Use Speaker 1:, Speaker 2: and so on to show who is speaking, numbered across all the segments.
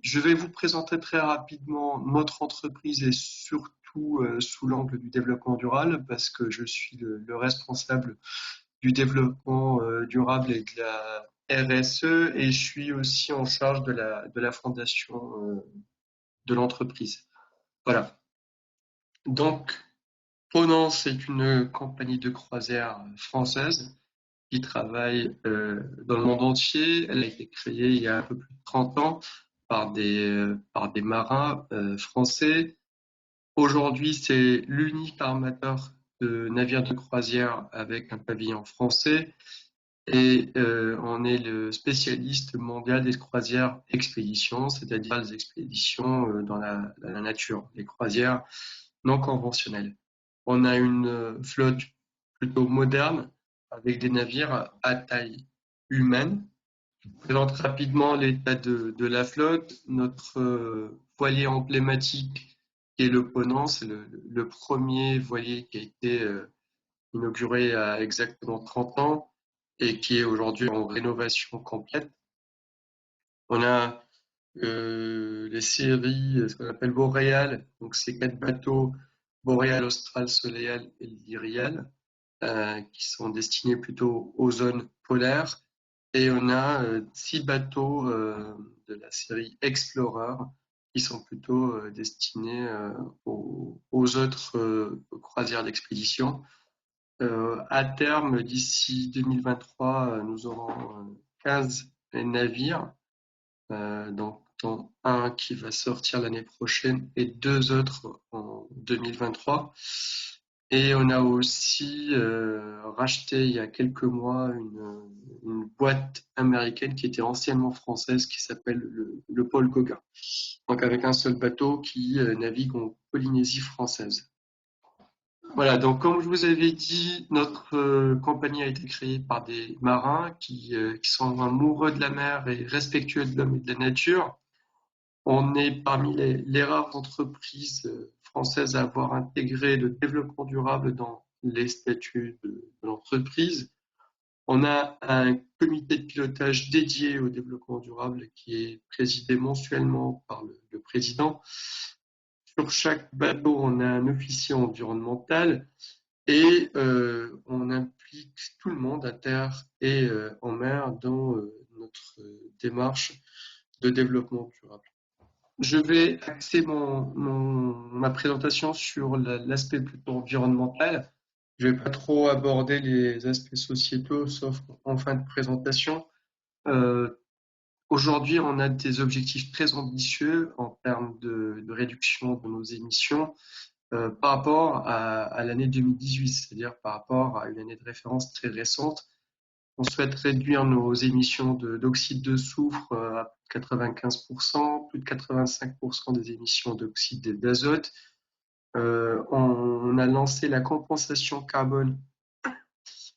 Speaker 1: Je vais vous présenter très rapidement notre entreprise et surtout sous l'angle du développement durable parce que je suis le responsable du développement durable et de la RSE et je suis aussi en charge de la fondation de l'entreprise. Voilà. Donc, Ponant, c'est une compagnie de croisière française qui travaille dans le monde entier. Elle a été créée il y a un peu plus de 30 ans par des marins français. Aujourd'hui, c'est l'unique armateur de navires de croisière avec un pavillon français et on est le spécialiste mondial des croisières expéditions, c'est-à-dire les expéditions dans la nature, les croisières non conventionnelles. On a une flotte plutôt moderne avec des navires à taille humaine. Je présente rapidement l'état de la flotte. Notre voilier emblématique qui est le Ponant, c'est le premier voilier qui a été inauguré il y a exactement 30 ans et qui est aujourd'hui en rénovation complète. On a les séries, ce qu'on appelle Boréal, donc ces 4 bateaux, Boréal, Austral, Soleil et Lyrial, qui sont destinés plutôt aux zones polaires. Et on a 6 bateaux de la série Explorer qui sont plutôt destinés aux autres croisières d'expédition. À terme, d'ici 2023, nous aurons 15 navires, dont un qui va sortir l'année prochaine et 2 autres en 2023. Et on a aussi racheté il y a quelques mois une boîte américaine qui était anciennement française qui s'appelle le Paul Gauguin. Donc avec un seul bateau qui navigue en Polynésie française. Voilà, donc comme je vous avais dit, notre compagnie a été créée par des marins qui sont amoureux de la mer et respectueux de l'homme et de la nature. On est parmi les rares entreprises françaises à avoir intégré le développement durable dans les statuts de l'entreprise. On a un comité de pilotage dédié au développement durable qui est présidé mensuellement par le président. Sur chaque bateau, on a un officier environnemental et on implique tout le monde à terre et en mer dans notre démarche de développement durable. Je vais axer ma présentation sur l'aspect plutôt environnemental. Je vais pas trop aborder les aspects sociétaux, sauf en fin de présentation. Euh, Aujourd'hui, on a des objectifs très ambitieux en termes de réduction de nos émissions par rapport à l'année 2018, c'est-à-dire par rapport à une année de référence très récente. On souhaite réduire nos émissions d'oxyde de soufre à 95%, plus de 85% des émissions d'oxyde d'azote. On a lancé la compensation carbone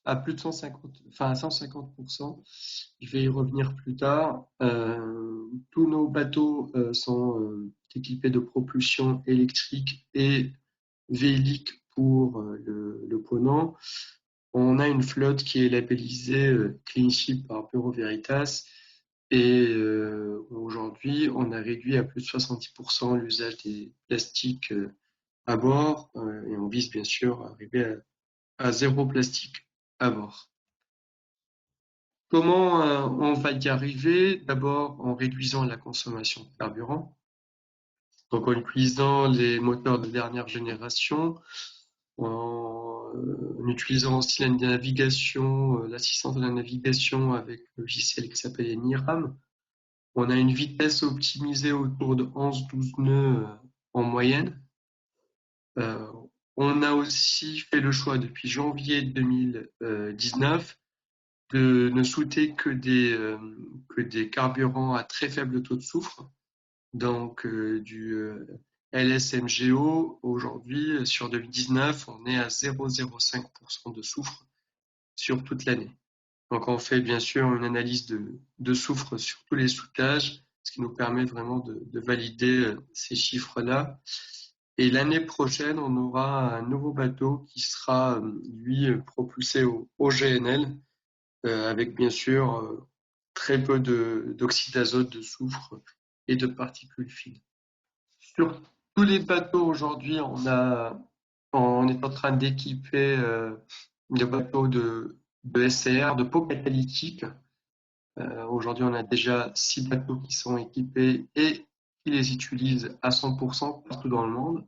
Speaker 1: à plus de 150, enfin à 150%. Je vais y revenir plus tard. Tous nos bateaux sont équipés de propulsion électrique et véhilique pour le Ponant. On a une flotte qui est labellisée Clean Ship par Bureau Veritas et aujourd'hui, on a réduit à plus de 70% l'usage des plastiques à bord et on vise bien sûr à arriver à zéro plastique à bord. Comment on va y arriver? D'abord en réduisant la consommation de carburant, donc en utilisant les moteurs de dernière génération, en utilisant aussi la navigation, l'assistance de la navigation avec le logiciel qui s'appelle NIRAM. On a une vitesse optimisée autour de 11-12 nœuds en moyenne. Euh, on a aussi fait le choix depuis janvier 2019 de ne souhaiter que des carburants à très faible taux de soufre, donc du LSMGO. Aujourd'hui, sur 2019, on est à 0,05% de soufre sur toute l'année. Donc on fait bien sûr une analyse de soufre sur tous les soutages, ce qui nous permet vraiment de valider ces chiffres-là. Et l'année prochaine, on aura un nouveau bateau qui sera, lui, propulsé au GNL, avec bien sûr très peu d'oxyde d'azote, de soufre et de particules fines. Sur tous les bateaux aujourd'hui, on est en train d'équiper des bateaux de SCR, de peau catalytique. Aujourd'hui, on a déjà 6 bateaux qui sont équipés et qui les utilisent à 100% partout dans le monde.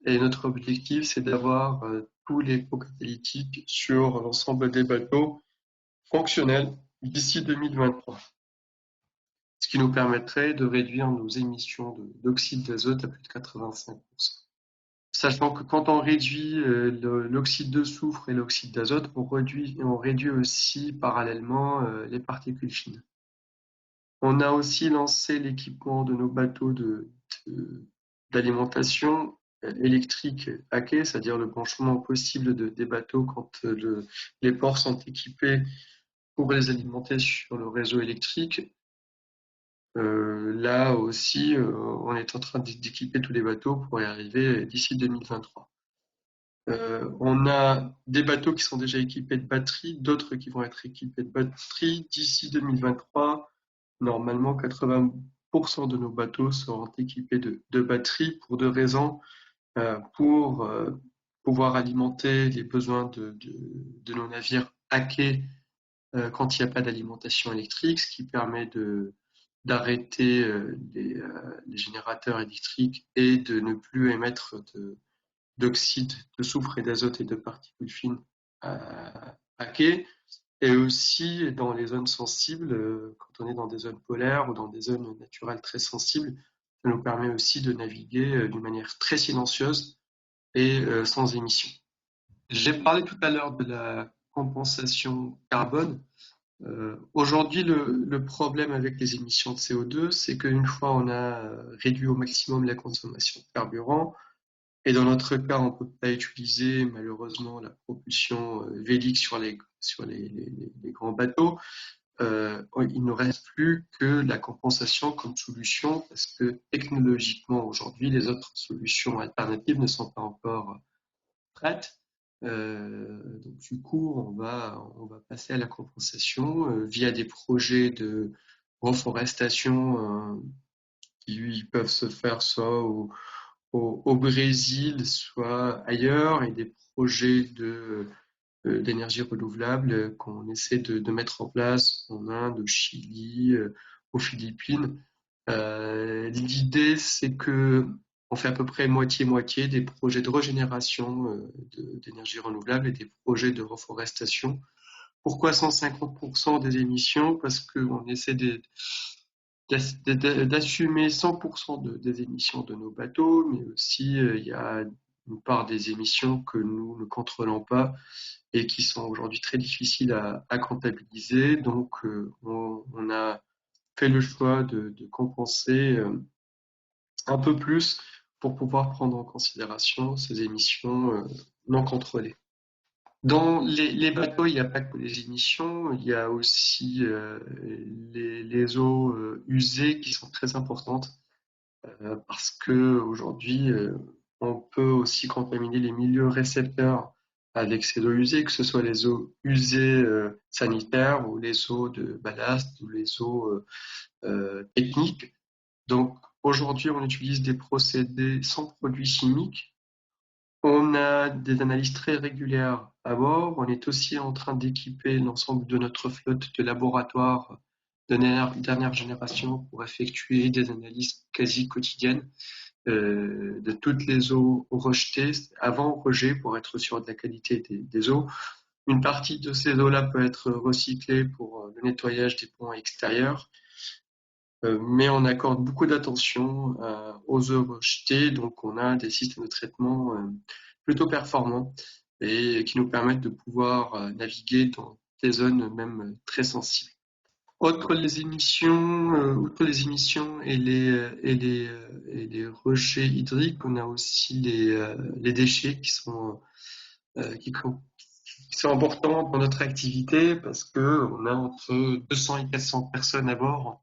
Speaker 1: Et notre objectif, c'est d'avoir tous les pots catalytiques sur l'ensemble des bateaux fonctionnels d'ici 2023. Ce qui nous permettrait de réduire nos émissions d'oxyde d'azote à plus de 85%. Sachant que quand on réduit l'oxyde de soufre et l'oxyde d'azote, on réduit aussi parallèlement les particules fines. On a aussi lancé l'équipement de nos bateaux d'alimentation électrique à quai, c'est-à-dire le branchement possible des bateaux quand les ports sont équipés pour les alimenter sur le réseau électrique. Là aussi, on est en train d'équiper tous les bateaux pour y arriver d'ici 2023. On a des bateaux qui sont déjà équipés de batteries, d'autres qui vont être équipés de batteries d'ici 2023. Normalement, 80% de nos bateaux seront équipés de batteries pour 2 raisons. Pour pouvoir alimenter les besoins de nos navires à quai quand il n'y a pas d'alimentation électrique, ce qui permet d'arrêter les générateurs électriques et de ne plus émettre d'oxyde de soufre et d'azote et de particules fines à quai. Et aussi dans les zones sensibles, quand on est dans des zones polaires ou dans des zones naturelles très sensibles, ça nous permet aussi de naviguer d'une manière très silencieuse et sans émissions. J'ai parlé tout à l'heure de la compensation carbone. Aujourd'hui, le problème avec les émissions de CO2, c'est qu'une fois on a réduit au maximum la consommation de carburant, et dans notre cas, on ne peut pas utiliser malheureusement la propulsion vélique sur les grands bateaux, il ne reste plus que la compensation comme solution parce que technologiquement aujourd'hui, les autres solutions alternatives ne sont pas encore prêtes. Donc du coup, on va passer à la compensation via des projets de reforestation qui peuvent se faire soit au Brésil, soit ailleurs, et des projets d'énergie renouvelable qu'on essaie de mettre en place en Inde, au Chili, aux Philippines. L'idée, c'est que on fait à peu près moitié-moitié des projets de régénération d'énergie renouvelable et des projets de reforestation. Pourquoi 150% des émissions? Parce qu'on essaie d'assumer 100% des émissions de nos bateaux, mais aussi il y a une part des émissions que nous ne contrôlons pas et qui sont aujourd'hui très difficiles à comptabiliser. Donc, on a fait le choix de compenser un peu plus pour pouvoir prendre en considération ces émissions non contrôlées. Dans les bateaux, il n'y a pas que les émissions, il y a aussi les eaux usées qui sont très importantes parce que aujourd'hui, on peut aussi contaminer les milieux récepteurs avec ces eaux usées, que ce soit les eaux usées sanitaires ou les eaux de ballast ou les eaux techniques. Donc aujourd'hui, on utilise des procédés sans produits chimiques. On a des analyses très régulières à bord. On est aussi en train d'équiper l'ensemble de notre flotte de laboratoires de dernière génération pour effectuer des analyses quasi quotidiennes de toutes les eaux rejetées avant rejet pour être sûr de la qualité des eaux. Une partie de ces eaux-là peut être recyclée pour le nettoyage des ponts extérieurs, mais on accorde beaucoup d'attention aux eaux rejetées, donc on a des systèmes de traitement plutôt performants et qui nous permettent de pouvoir naviguer dans des zones même très sensibles. Outre les émissions et les rejets hydriques, on a aussi les déchets qui sont importants dans notre activité parce que on a entre 200 et 400 personnes à bord,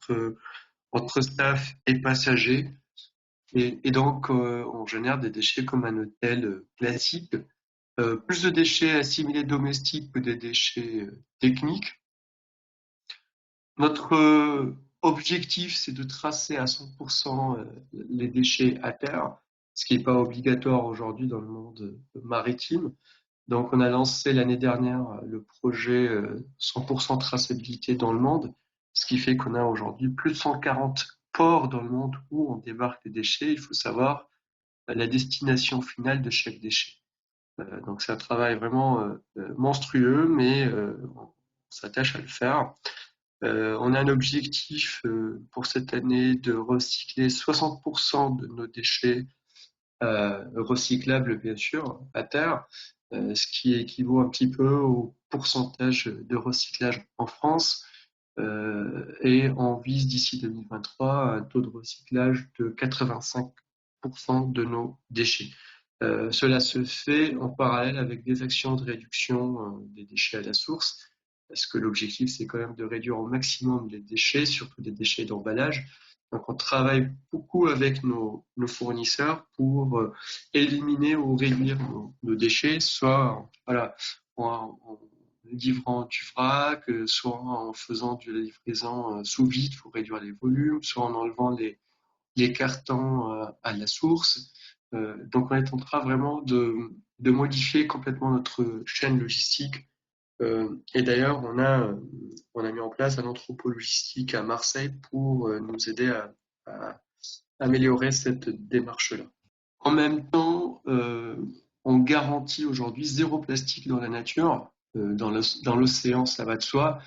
Speaker 1: entre staff et passagers. Et donc, on génère des déchets comme un hôtel classique. Plus de déchets assimilés domestiques que des déchets techniques. Notre objectif, c'est de tracer à 100% les déchets à terre, ce qui n'est pas obligatoire aujourd'hui dans le monde maritime. Donc, on a lancé l'année dernière le projet 100% traçabilité dans le monde, ce qui fait qu'on a aujourd'hui plus de 140 ports dans le monde où on débarque les déchets. Il faut savoir la destination finale de chaque déchet. Donc, c'est un travail vraiment monstrueux, mais on s'attache à le faire. On a un objectif pour cette année de recycler 60% de nos déchets recyclables, bien sûr, à terre, ce qui équivaut un petit peu au pourcentage de recyclage en France. Et on vise d'ici 2023 un taux de recyclage de 85% de nos déchets. Cela se fait en parallèle avec des actions de réduction des déchets à la source, parce que l'objectif, c'est quand même de réduire au maximum les déchets, surtout des déchets d'emballage. Donc, on travaille beaucoup avec nos fournisseurs pour éliminer ou réduire nos déchets, soit voilà, en livrant du vrac, soit en faisant de la livraison sous vide pour réduire les volumes, soit en enlevant les cartons à la source. Donc on est en train vraiment de modifier complètement notre chaîne logistique. Et d'ailleurs, on a mis en place un entrepôt logistique à Marseille pour nous aider à améliorer cette démarche-là. En même temps, on garantit aujourd'hui zéro plastique dans la nature. Dans l'océan, ça va de soi,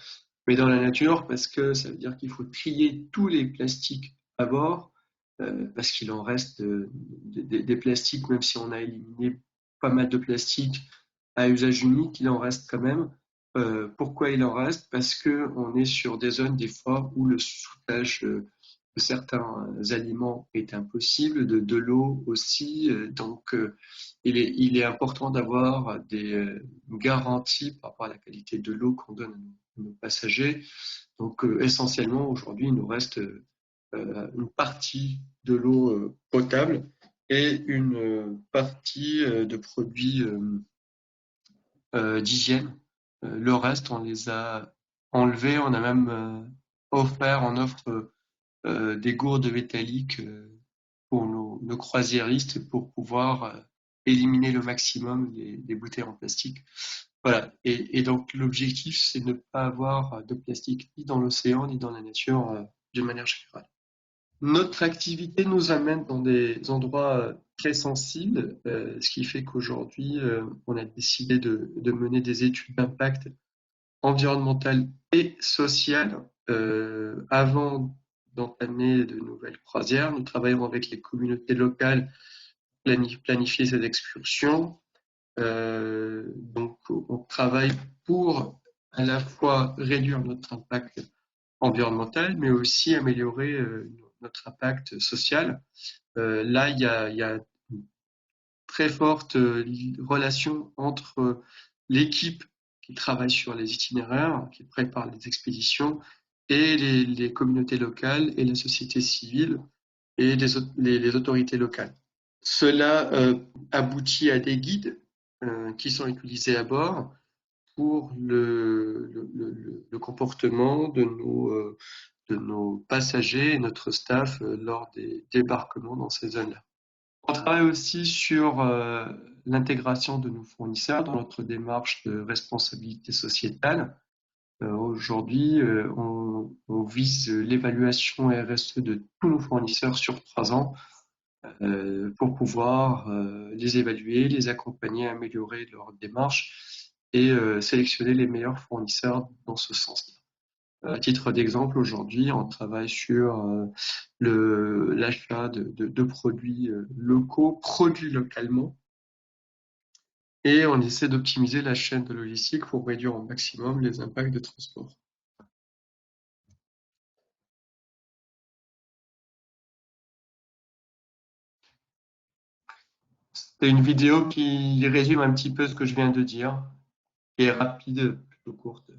Speaker 1: mais dans la nature, parce que ça veut dire qu'il faut trier tous les plastiques à bord, parce qu'il en reste des plastiques, même si on a éliminé pas mal de plastiques à usage unique, il en reste quand même. Pourquoi il en reste? Parce que on est sur des zones des fois où le soudage de certains aliments est impossible, de l'eau aussi. Donc, il est important d'avoir des garanties par rapport à la qualité de l'eau qu'on donne à nos passagers. Donc, essentiellement, aujourd'hui, il nous reste une partie de l'eau potable et une partie de produits d'hygiène. Le reste, on les a enlevés. On a même offert, on offre des gourdes métalliques pour nos croisiéristes pour pouvoir éliminer le maximum des bouteilles en plastique. Voilà. Et donc l'objectif, c'est de ne pas avoir de plastique ni dans l'océan ni dans la nature d'une manière générale. Notre activité nous amène dans des endroits très sensibles, ce qui fait qu'aujourd'hui, on a décidé de mener des études d'impact environnemental et social avant d'entamer de nouvelles croisières. Nous travaillons avec les communautés locales pour planifier ces excursions. Donc, on travaille pour à la fois réduire notre impact environnemental, mais aussi améliorer notre impact social. Là, il y a une très forte relation entre l'équipe qui travaille sur les itinéraires, qui prépare les expéditions, et les communautés locales et la société civile et les autorités locales. Cela aboutit à des guides qui sont utilisés à bord pour le comportement de nos passagers et notre staff lors des débarquements dans ces zones-là. On travaille aussi sur l'intégration de nos fournisseurs dans notre démarche de responsabilité sociétale. Aujourd'hui, on vise l'évaluation RSE de tous nos fournisseurs sur 3 ans pour pouvoir les évaluer, les accompagner, améliorer leur démarche et sélectionner les meilleurs fournisseurs dans ce sens. À titre d'exemple, aujourd'hui, on travaille sur l'achat de produits locaux, produits localement, et on essaie d'optimiser la chaîne de logistique pour réduire au maximum les impacts de transport. C'est une vidéo qui résume un petit peu ce que je viens de dire, qui est rapide, plutôt courte.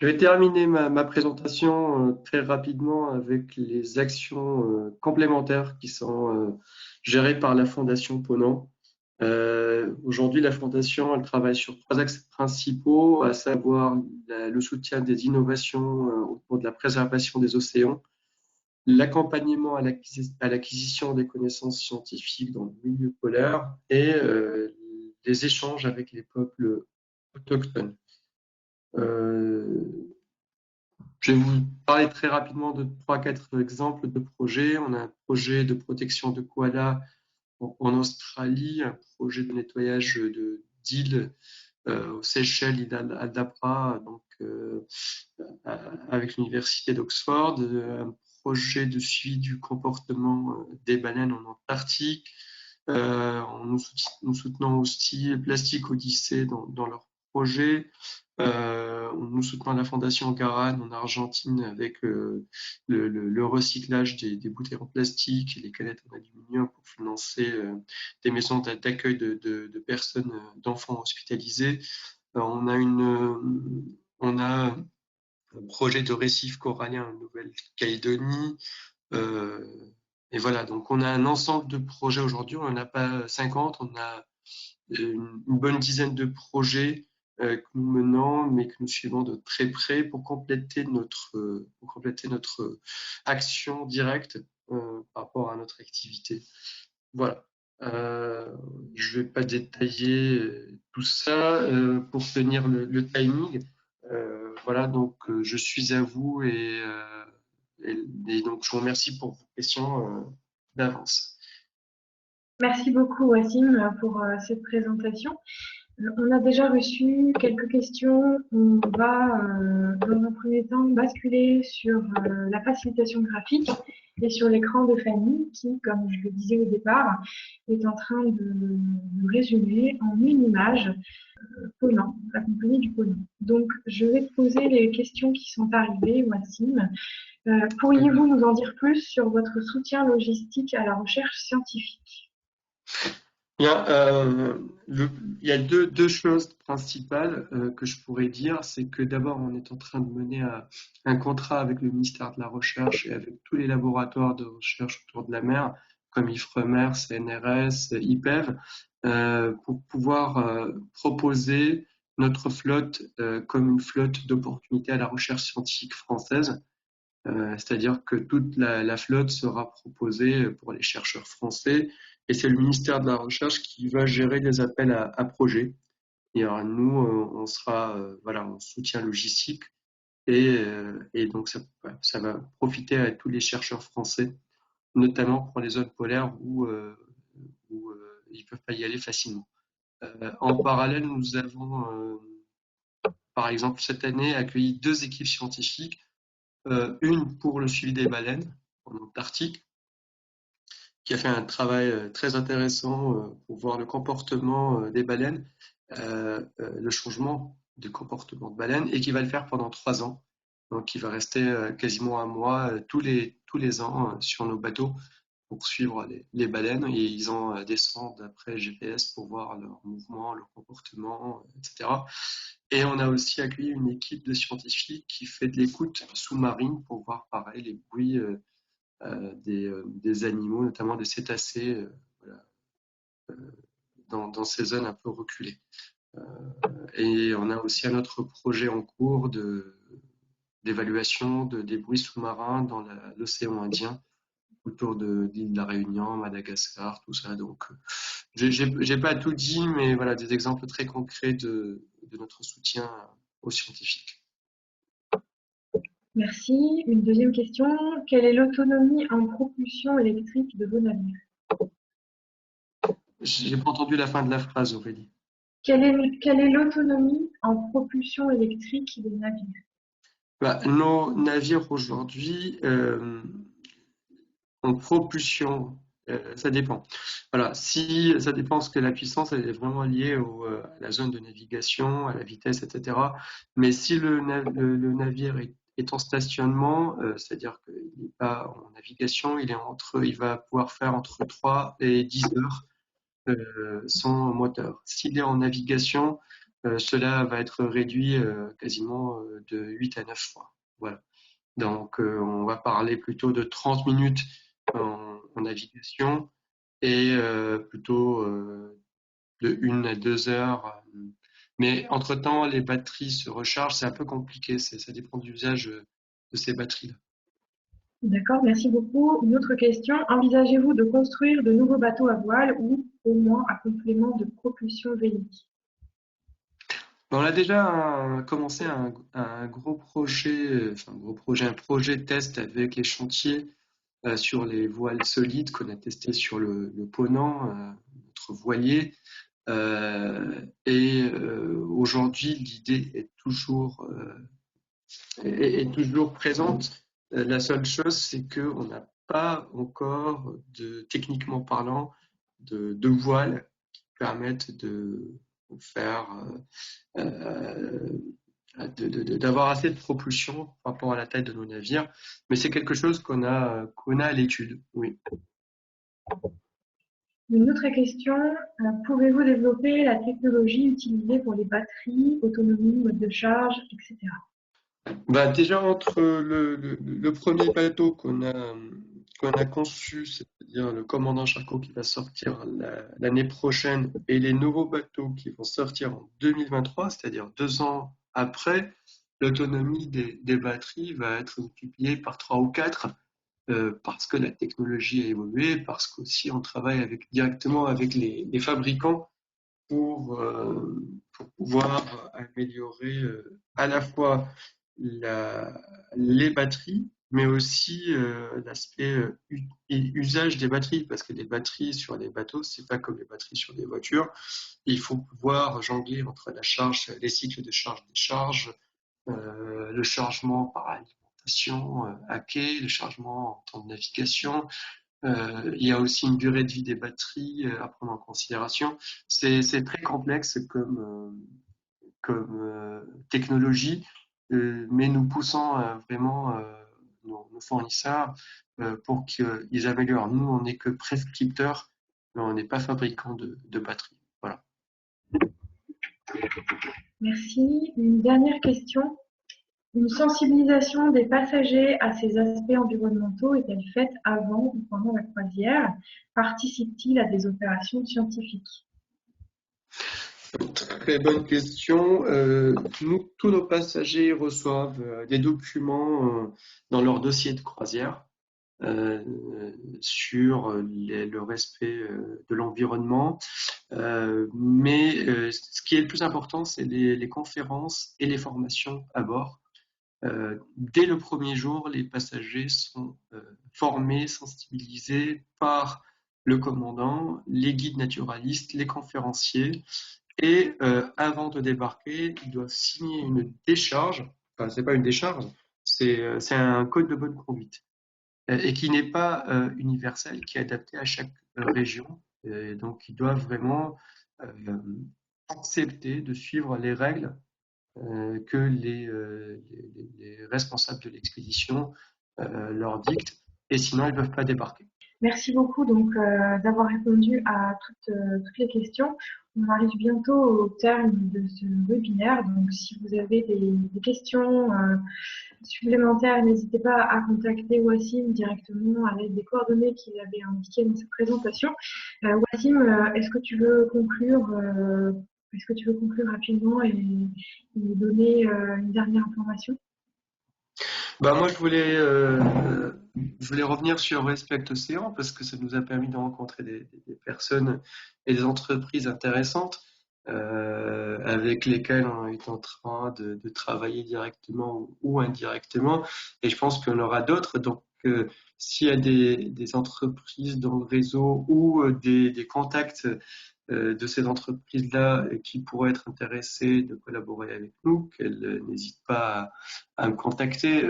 Speaker 1: Je vais terminer ma présentation très rapidement avec les actions complémentaires qui sont gérées par la Fondation Ponant. Aujourd'hui, la Fondation, elle travaille sur trois axes principaux, à savoir le soutien des innovations autour de la préservation des océans, l'accompagnement à l'acquisition des connaissances scientifiques dans le milieu polaire et les échanges avec les peuples autochtones. Euh, Je vais vous parler très rapidement de trois, quatre exemples de projets. On a un projet de protection de koalas en Australie, un projet de nettoyage d'îles aux Seychelles, île Aldabra, donc avec l'université d'Oxford, un projet de suivi du comportement des baleines en Antarctique, nous soutenons aussi Plastic Odyssée dans leur projet. Nous soutenons la Fondation Garan en Argentine avec le recyclage des bouteilles en plastique et les canettes en aluminium pour financer des maisons d'accueil de personnes, d'enfants hospitalisés. On a un projet de récif corallien en Nouvelle-Calédonie. Euh, et voilà, donc on a un ensemble de projets aujourd'hui. On n'en a pas 50, on a une bonne dizaine de projets que nous menons, mais que nous suivons de très près pour compléter notre action directe par rapport à notre activité. Voilà. Je ne vais pas détailler tout ça pour tenir le timing. Voilà, donc je suis à vous et donc je vous remercie pour vos questions d'avance.
Speaker 2: Merci beaucoup, Wassim, pour cette présentation. On a déjà reçu quelques questions. On va, dans un premier temps, basculer sur la facilitation graphique et sur l'écran de Fanny, qui, comme je le disais au départ, est en train de résumer en une image Ponant, la compagnie du Ponant. Donc, je vais te poser les questions qui sont arrivées, Wassim. Pourriez-vous nous en dire plus sur votre soutien logistique à la recherche scientifique?
Speaker 1: Bien, il y a deux choses principales que je pourrais dire. C'est que d'abord, on est en train de mener un contrat avec le ministère de la Recherche et avec tous les laboratoires de recherche autour de la mer, comme IFREMER, CNRS, IPEV, pour pouvoir proposer notre flotte comme une flotte d'opportunités à la recherche scientifique française. C'est-à-dire que toute la flotte sera proposée pour les chercheurs français et c'est le ministère de la Recherche qui va gérer les appels à projets. Et alors, nous, on sera voilà, en soutien logistique et donc ça va profiter à tous les chercheurs français, notamment pour les zones polaires où ils ne peuvent pas y aller facilement. En parallèle, nous avons, par exemple, cette année accueilli deux équipes scientifiques, une pour le suivi des baleines en Antarctique, qui a fait un travail très intéressant pour voir le comportement des baleines, le changement du comportement de baleines, et qui va le faire pendant 3 ans. Donc, il va rester quasiment un mois tous les ans sur nos bateaux pour suivre les baleines et ils en descendent après GPS pour voir leur mouvement, leur comportement, etc. Et on a aussi accueilli une équipe de scientifiques qui fait de l'écoute sous-marine pour voir pareil les bruits des animaux, notamment des cétacés, voilà, dans ces zones un peu reculées. Et on a aussi un autre projet en cours d'évaluation des bruits sous-marins dans l'océan Indien, autour de l'île de la Réunion, Madagascar, tout ça. Donc, j'ai pas tout dit, mais voilà, des exemples très concrets de notre soutien aux scientifiques.
Speaker 2: Merci. Une deuxième question. Quelle est l'autonomie en propulsion électrique de vos navires?
Speaker 1: J'ai pas entendu la fin de la phrase, Aurélie.
Speaker 2: Quelle est l'autonomie en propulsion électrique des navires?
Speaker 1: Bah, nos navires aujourd'hui, en propulsion, ça dépend. Voilà, si ça dépend parce que la puissance elle est vraiment liée à la zone de navigation, à la vitesse, etc. Mais si le navire est en stationnement, c'est-à-dire qu'il n'est pas en navigation, il va pouvoir faire entre 3 et 10 heures sans moteur. S'il est en navigation, cela va être réduit quasiment de 8 à 9 fois. Voilà. Donc, on va parler plutôt de 30 minutes en navigation et plutôt de 1 à 2 heures. Mais entre-temps, les batteries se rechargent, c'est un peu compliqué, ça dépend de l'usage de ces batteries-là.
Speaker 2: D'accord, merci beaucoup. Une autre question. Envisagez-vous de construire de nouveaux bateaux à voile ou au moins à complément de propulsion vélique?
Speaker 1: On a déjà commencé un gros projet, un projet de test avec les chantiers sur les voiles solides qu'on a testé sur le Ponant, notre voilier. Aujourd'hui, l'idée est toujours présente. La seule chose, c'est qu'on n'a pas encore, techniquement parlant, de voiles qui permettent de faire d'avoir assez de propulsion par rapport à la taille de nos navires, mais c'est quelque chose qu'on a à l'étude, oui.
Speaker 2: Une autre question. Pouvez-vous développer la technologie utilisée pour les batteries, autonomie, mode de charge, etc.?
Speaker 1: Bah, déjà, entre le premier bateau qu'on a conçu, c'est-à-dire le commandant Charcot qui va sortir l'année prochaine, et les nouveaux bateaux qui vont sortir en 2023, c'est-à-dire 2 ans après, l'autonomie des batteries va être multipliée par 3 ou 4, parce que la technologie a évolué, parce qu'aussi on travaille directement avec les fabricants pour, euh, pour pouvoir améliorer à la fois les batteries, mais aussi l'aspect usage des batteries, parce que les batteries sur les bateaux, c'est pas comme les batteries sur des voitures. Il faut pouvoir jongler entre la charge, les cycles de charge-décharge, le chargement par alimentation à quai, le chargement en temps de navigation. Il y a aussi une durée de vie des batteries à prendre en considération. C'est très complexe comme technologie, mais nous poussons vraiment nos fournisseurs pour qu'ils améliorent. Nous, on n'est que prescripteurs, mais on n'est pas fabricant de batteries. Voilà.
Speaker 2: Merci. Une dernière question. Une sensibilisation des passagers à ces aspects environnementaux est-elle faite avant ou pendant la croisière? Participe-t-il à des opérations scientifiques?
Speaker 1: Très bonne question. Tous nos passagers reçoivent des documents dans leur dossier de croisière euh, sur le respect de l'environnement. Mais ce qui est le plus important, c'est les conférences et les formations à bord. Dès le premier jour, les passagers sont formés, sensibilisés par le commandant, les guides naturalistes, les conférenciers. Et avant de débarquer, ils doivent signer une décharge. Enfin, c'est pas une décharge, c'est un code de bonne conduite et qui n'est pas universel, qui est adapté à chaque région. Et donc, ils doivent vraiment euh, accepter de suivre les règles que les responsables de l'expédition leur dictent, et sinon, ils ne peuvent pas débarquer.
Speaker 2: Merci beaucoup donc d'avoir répondu à toutes les questions. On arrive bientôt au terme de ce webinaire. Donc, si vous avez des questions supplémentaires, n'hésitez pas à contacter Wassim directement avec des coordonnées qu'il avait indiquées dans sa présentation. Wassim, est-ce que tu veux conclure rapidement et nous donner une dernière information?
Speaker 1: Bah, moi, je voulais revenir sur Respect Océan parce que ça nous a permis de rencontrer des personnes et des entreprises intéressantes avec lesquelles on est en train de travailler directement ou indirectement. Et je pense qu'il y en aura d'autres. Donc, s'il y a des entreprises dans le réseau ou des contacts de ces entreprises-là qui pourraient être intéressées de collaborer avec nous, qu'elles n'hésitent pas à me contacter.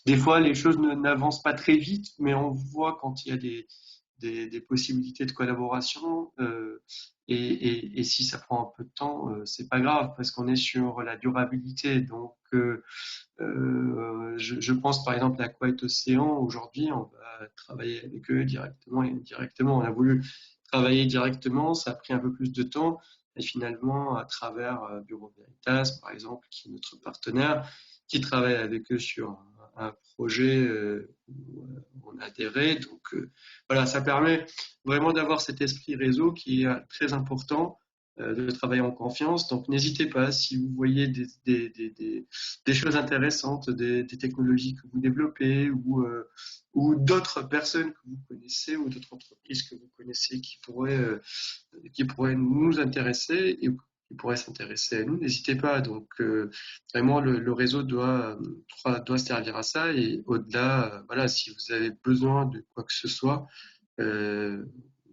Speaker 1: Des fois, les choses n'avancent pas très vite, mais on voit quand il y a des possibilités de collaboration. Et si ça prend un peu de temps, c'est pas grave parce qu'on est sur la durabilité. Donc, je pense par exemple à Quiet Océan. Aujourd'hui, on va travailler avec eux directement et indirectement. On a voulu travailler directement, ça a pris un peu plus de temps, Et finalement, à travers Bureau Veritas, par exemple, qui est notre partenaire, qui travaille avec eux sur un projet où on a adhéré. Donc voilà, ça permet vraiment d'avoir cet esprit réseau qui est très important, de travailler en confiance. Donc n'hésitez pas, si vous voyez des choses intéressantes, des technologies que vous développez ou d'autres personnes que vous connaissez ou d'autres entreprises que vous connaissez qui pourraient nous intéresser et qui pourraient s'intéresser à nous, n'hésitez pas. Donc vraiment, le réseau doit servir à ça et au-delà, voilà, si vous avez besoin de quoi que ce soit, euh,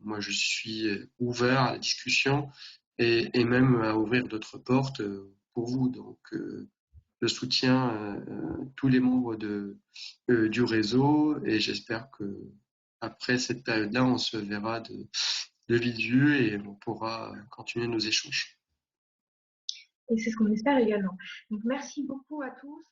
Speaker 1: moi je suis ouvert à la discussion et même à ouvrir d'autres portes pour vous. Donc je soutiens tous les membres du réseau et j'espère que après cette période-là, on se verra de visu et on pourra continuer nos échanges.
Speaker 2: Et c'est ce qu'on espère également. Donc merci beaucoup à tous.